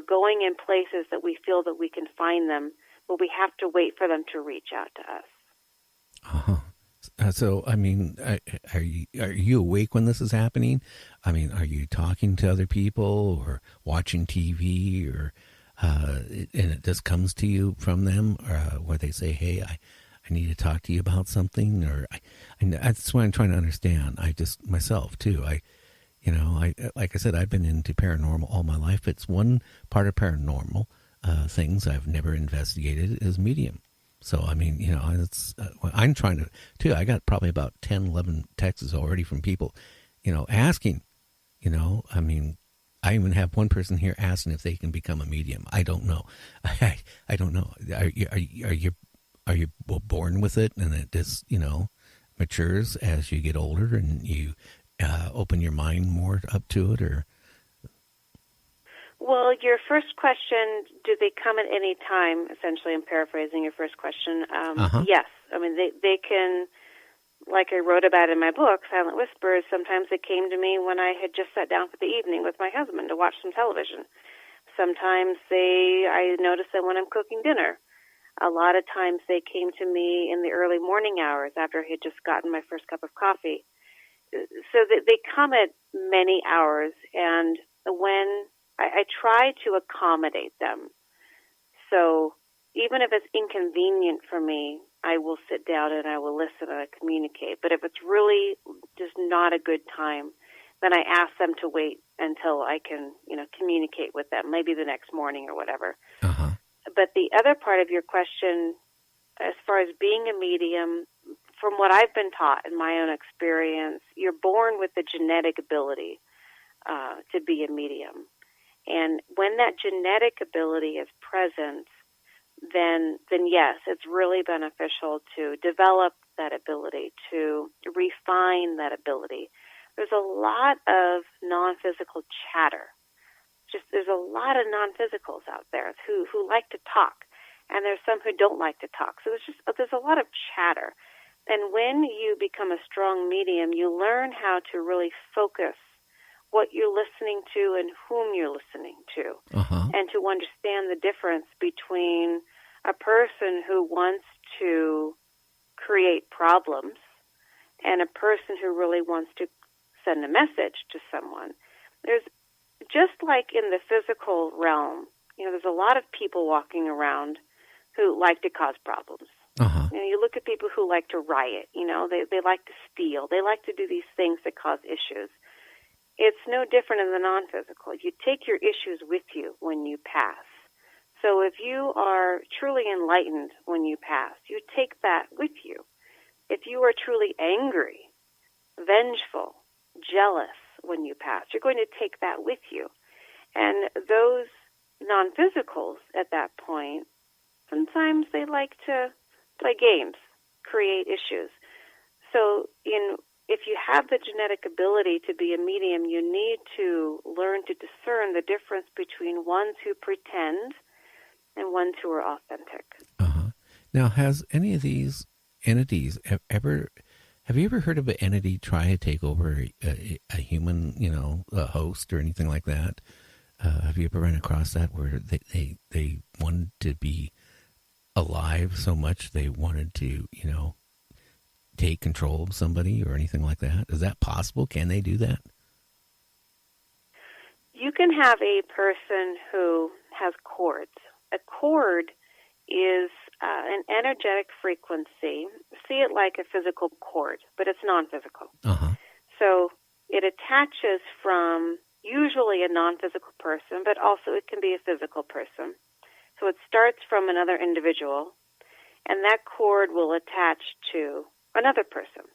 going in places that we feel that we can find them, but we have to wait for them to reach out to us. Uh-huh. So, I mean, are you awake when this is happening? I mean, are you talking to other people or watching TV, or and it just comes to you from them, where they say, "Hey, I need to talk to you about something," or that's what I'm trying to understand. I just myself too. Like I said, I've been into paranormal all my life. It's one part of paranormal things I've never investigated is medium. So, I mean, it's, I'm trying to, too. I got probably about 10, 11 texts already from people, asking, I mean, I even have one person here asking if they can become a medium. I don't know. I don't know. Are you born with it and it just, matures as you get older and you open your mind more up to it, or? Well, your first question, do they come at any time? Essentially, I'm paraphrasing your first question. Yes. I mean, they can, like I wrote about in my book, Silent Whispers, sometimes they came to me when I had just sat down for the evening with my husband to watch some television. Sometimes I notice them when I'm cooking dinner. A lot of times they came to me in the early morning hours after I had just gotten my first cup of coffee. So they come at many hours, and when I try to accommodate them. So even if it's inconvenient for me, I will sit down and I will listen and I communicate. But if it's really just not a good time, then I ask them to wait until I can, communicate with them, maybe the next morning or whatever. Uh-huh. But the other part of your question, as far as being a medium, from what I've been taught in my own experience, you're born with the genetic ability to be a medium. And when that genetic ability is present, then yes, it's really beneficial to develop that ability, to refine that ability. There's a lot of non-physical chatter. There's a lot of non-physicals out there who like to talk, and there's some who don't like to talk. So there's a lot of chatter. And when you become a strong medium, you learn how to really focus what you're listening to and whom you're listening to, and to understand the difference between a person who wants to create problems and a person who really wants to send a message to someone. There's, just like in the physical realm, there's a lot of people walking around who like to cause problems. You look at people who like to riot, they like to steal, they like to do these things that cause issues. It's no different in the non-physical. You take your issues with you when you pass. So if you are truly enlightened when you pass, you take that with you. If you are truly angry, vengeful, jealous when you pass, you're going to take that with you. And those non-physicals at that point, sometimes they like to play games, create issues. So if you have the genetic ability to be a medium, you need to learn to discern the difference between ones who pretend and ones who are authentic. Now, has any of these entities have you ever heard of an entity try to take over a human, a host or anything like that? Have you ever run across that where they wanted to be alive so much they wanted to, take control of somebody or anything like that? Is that possible? Can they do that? You can have a person who has cords. A cord is an energetic frequency. See it like a physical cord, but it's non-physical. So it attaches from usually a non-physical person, but also it can be a physical person. So it starts from another individual, and that cord will attach to another person.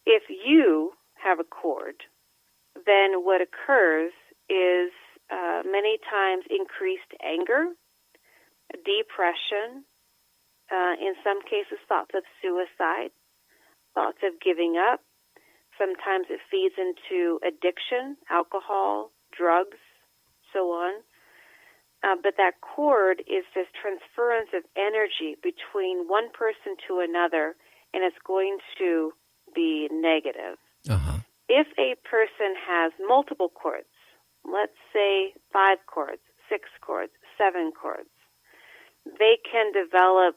If you have a cord, then what occurs is many times increased anger, depression, in some cases thoughts of suicide, thoughts of giving up. Sometimes it feeds into addiction, alcohol, drugs, so on. But that cord is this transference of energy between one person to another, and it's going to be negative. If a person has multiple cords, let's say 5 cords, 6 cords, 7 cords, they can develop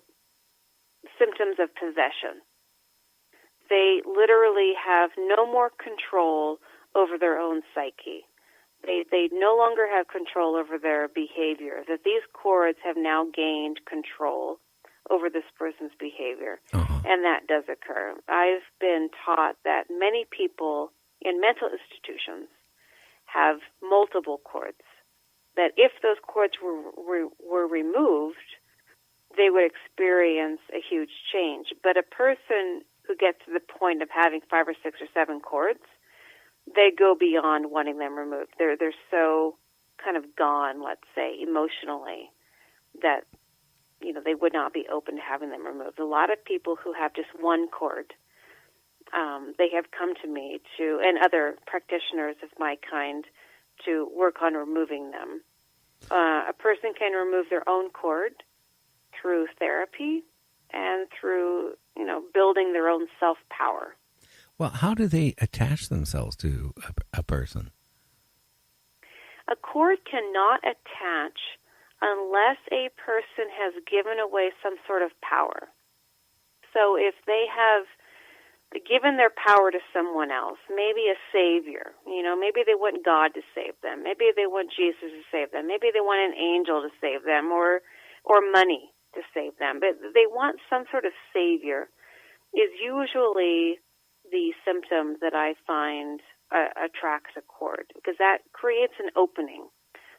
symptoms of possession. They literally have no more control over their own psyche. They no longer have control over their behavior, that these cords have now gained control over this person's behavior. Uh-huh. And that does occur. I've been taught that many people in mental institutions have multiple cords, that if those cords were removed, they would experience a huge change. But a person who gets to the point of having 5 or 6 or 7 cords, they go beyond wanting them removed. They're so kind of gone, let's say, emotionally, that they would not be open to having them removed. A lot of people who have just 1 cord, they have come to me and other practitioners of my kind, to work on removing them. A person can remove their own cord through therapy and through, building their own self-power. Well, how do they attach themselves to a person? A cord cannot attach unless a person has given away some sort of power. So if they have given their power to someone else, maybe a savior, maybe they want God to save them, maybe they want Jesus to save them, maybe they want an angel to save them, or money to save them, but they want some sort of savior, is usually the symptom that I find attracts a cord, because that creates an opening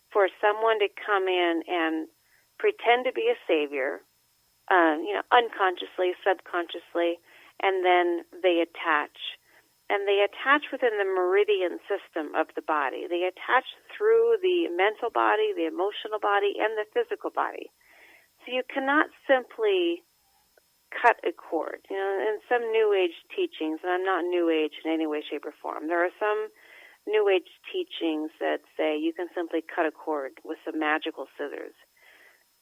for someone to come in and pretend to be a savior, unconsciously, subconsciously, and then they attach. And they attach within the meridian system of the body. They attach through the mental body, the emotional body, and the physical body. So you cannot simply cut a cord. In some New Age teachings, and I'm not New Age in any way, shape, or form, there are some New Age teachings that say you can simply cut a cord with some magical scissors.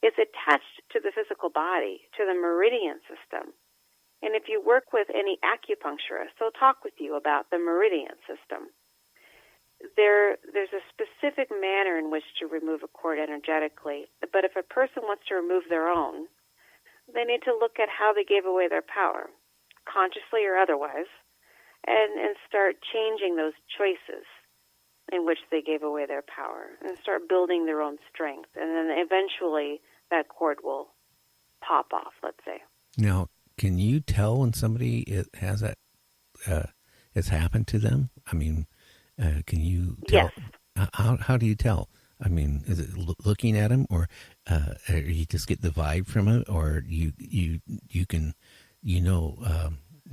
It's attached to the physical body, to the meridian system. And if you work with any acupuncturist, they'll talk with you about the meridian system. There's a specific manner in which to remove a cord energetically, but if a person wants to remove their own, they need to look at how they gave away their power, consciously or otherwise, and start changing those choices in which they gave away their power, and start building their own strength. And then eventually that cord will pop off, let's say. Now, can you tell when somebody has that, has happened to them? I mean, can you tell? Yes. How do you tell? I mean, is it looking at them, or you just get the vibe from it, or you can,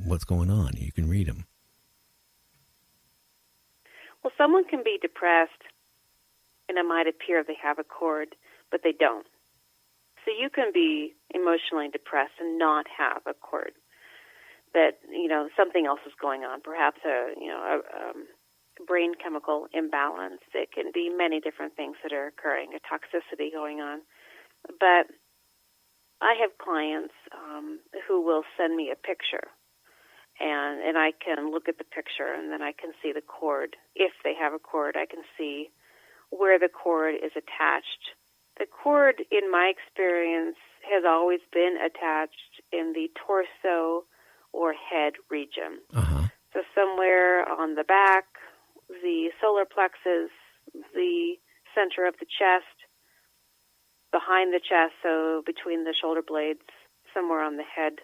what's going on? You can read them. Well, someone can be depressed, and it might appear they have a cord, but they don't. So you can be emotionally depressed and not have a cord, but something else is going on. Perhaps a brain chemical imbalance. It can be many different things that are occurring, a toxicity going on. But I have clients who will send me a picture, and I can look at the picture, and then I can see the cord. If they have a cord, I can see where the cord is attached. The cord, in my experience, has always been attached in the torso or head region. Uh-huh. So somewhere on the back, the solar plexus, the center of the chest, behind the chest, so between the shoulder blades, somewhere on the head.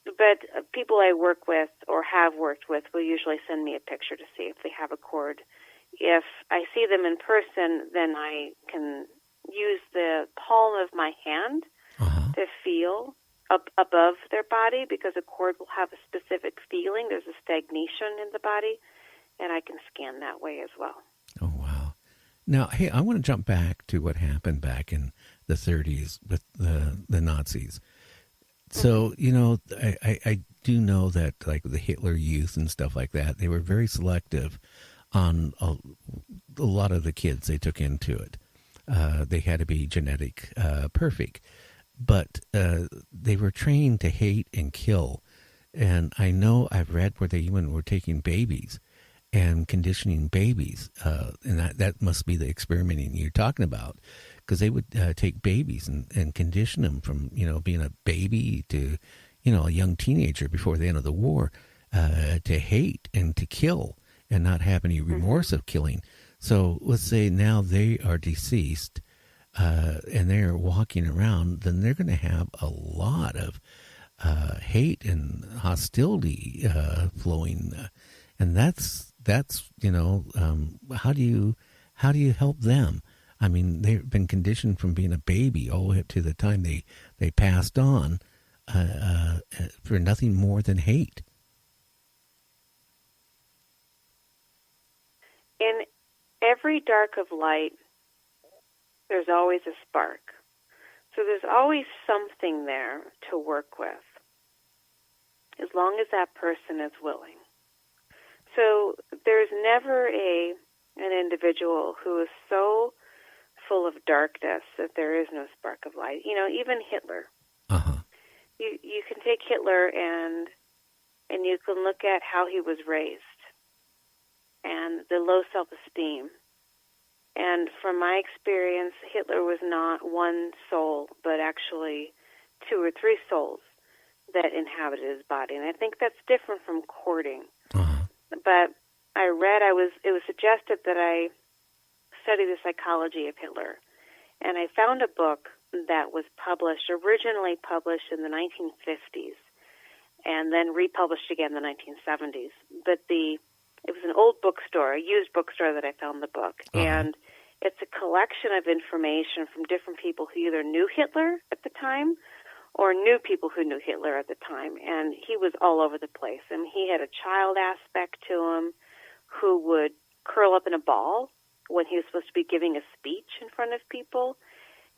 But people I work with or have worked with will usually send me a picture to see if they have a cord. If I see them in person, then I can use the palm of my hand to feel up above their body, because a cord will have a specific feeling. There's a stagnation in the body, and I can scan that way as well. Oh, wow. Now, hey, I want to jump back to what happened back in the 30s with the Nazis. So, I do know that, like, the Hitler Youth and stuff like that, they were very selective on a lot of the kids they took into it. They had to be genetic perfect. But they were trained to hate and kill. And I know I've read where they even were taking babies and conditioning babies. And that must be the experimenting you're talking about, because they would take babies and condition them from, being a baby to, a young teenager before the end of the war, to hate and to kill and not have any remorse of killing. So let's say now they are deceased, and they're walking around, then they're going to have a lot of hate and hostility flowing, and that's how do you help them? I mean, they've been conditioned from being a baby all the way up to the time they passed on, for nothing more than hate. In every dark of light, there's always a spark. So there's always something there to work with, as long as that person is willing. So there's never an individual who is so full of darkness that there is no spark of light. Even Hitler. Uh-huh. You can take Hitler and you can look at how he was raised and the low self-esteem. And from my experience, Hitler was not one soul, but actually 2 or 3 souls that inhabited his body. And I think that's different from courting. Uh-huh. But it was suggested that I study the psychology of Hitler. And I found a book that was originally published in the 1950s, and then republished again in the 1970s. But it was an old bookstore, a used bookstore, that I found the book. Uh-huh. And it's a collection of information from different people who either knew Hitler at the time or knew people who knew Hitler at the time. And he was all over the place. And he had a child aspect to him who would curl up in a ball when he was supposed to be giving a speech in front of people.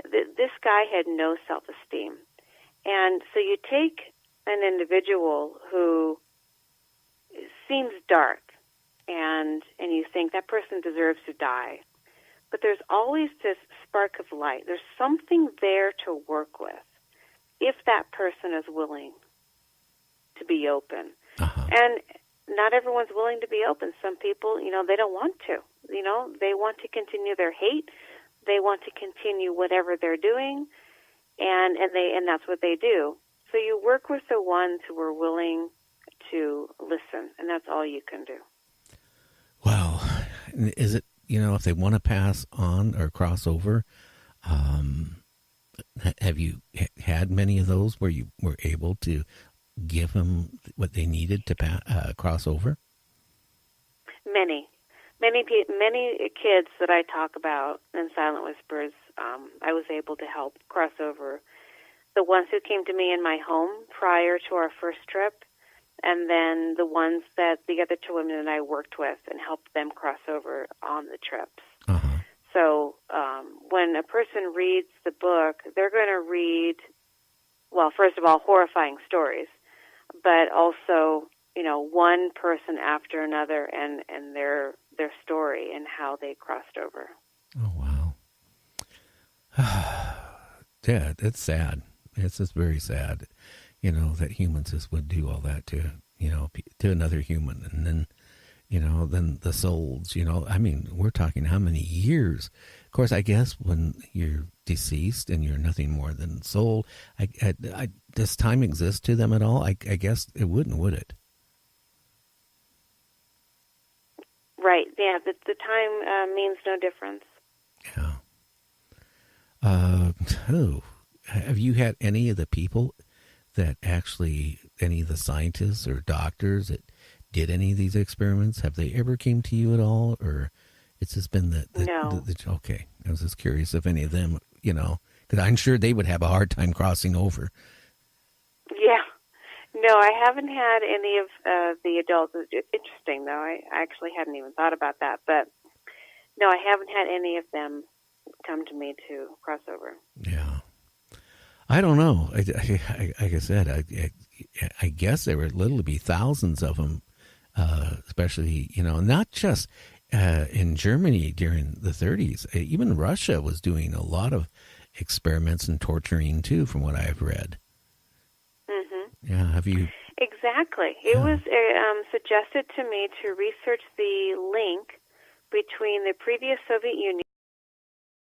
This guy had no self-esteem. And so you take an individual who seems dark, and you think that person deserves to die. But there's always this spark of light. There's something there to work with if that person is willing to be open. Uh-huh. And not everyone's willing to be open. Some people, they don't want to. They want to continue their hate. They want to continue whatever they're doing, and that's what they do. So you work with the ones who are willing to listen, and that's all you can do. Well, is it, if they want to pass on or cross over, have you had many of those where you were able to give them what they needed to cross over? Many kids that I talk about in Silent Whispers, I was able to help cross over. The ones who came to me in my home prior to our first trip, and then the ones that the other 2 women that I worked with and helped them cross over on the trips. Uh-huh. So when a person reads the book, they're going to read, well, first of all, horrifying stories, but also, one person after another and their story and how they crossed over. Oh, wow. Yeah, it's sad. It's just very sad, that humans just would do all that to another human. And then, then the souls, we're talking how many years. Of course, I guess when you're deceased and you're nothing more than soul, does time exist to them at all? I guess it wouldn't, would it? Right. Yeah. The time means no difference. Yeah. Have you had any of the people that actually, any of the scientists or doctors that did any of these experiments, have they ever came to you at all, or it's just been No. Okay, I was just curious if any of them, because I'm sure they would have a hard time crossing over. Yeah. No, I haven't had any of the adults. It's interesting, though. I actually hadn't even thought about that. But, no, I haven't had any of them come to me to cross over. Yeah. I don't know. Like I said, I guess there would literally be thousands of them, especially, not just in Germany during the 30s. Even Russia was doing a lot of experiments and torturing, too, from what I've read. Mm-hmm. Yeah, have you? Exactly. Exactly. It was suggested to me to research the link between the previous Soviet Union